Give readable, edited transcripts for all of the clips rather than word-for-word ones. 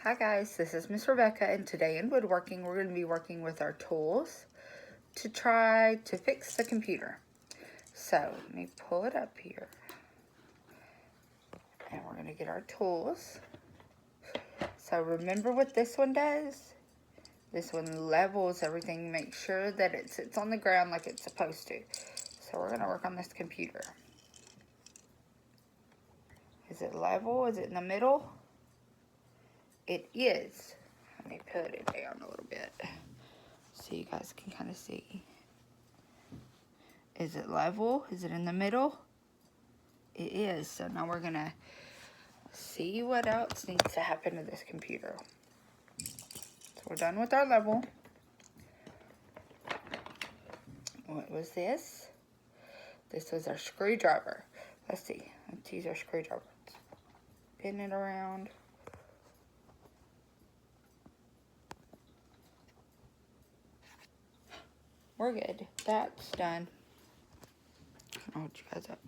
Hi guys, this is Miss Rebecca, and today in Woodworking we're going to be working with our tools to try to fix the computer. So let me pull it up here, and we're going to get our tools. So remember what this one does? This one levels everything, make sure that it sits on the ground like it's supposed to. So we're going to work on this computer. Is it level? Is it in the middle? It is. Let me put it down a little bit so you guys can kind of see. Is it level? Is it in the middle? It is. So now we're going to see what else needs to happen to this computer. So we're done with our level. What was this? This was our screwdriver. Let's see. Let's use our screwdriver. Spin it around. We're good. That's done. I'll hold you guys up.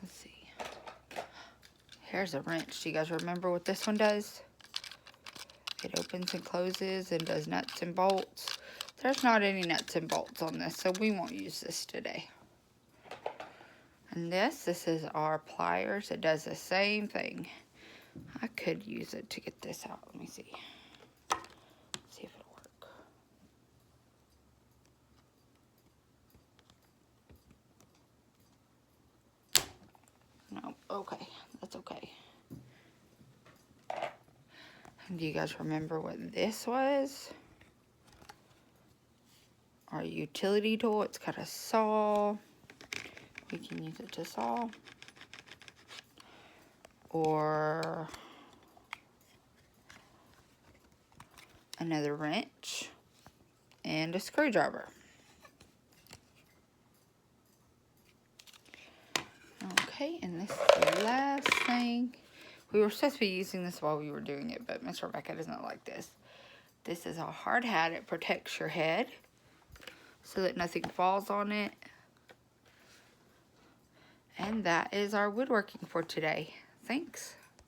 Let's see. Here's a wrench. Do you guys remember what this one does? It opens and closes and does nuts and bolts. There's not any nuts and bolts on this, so we won't use this today. And this is our pliers. It does the same thing. I could use it to get this out. Let me see. See if it'll work. No, okay, that's okay. And do you guys remember what this was? Our utility tool. It's got a saw. We can use it to saw. Or another wrench and a screwdriver. Okay, and this is the last thing. We were supposed to be using this while we were doing it, but Miss Rebecca does not like this. This is a hard hat. It protects your head so that nothing falls on it. And that is our woodworking for today. Thanks.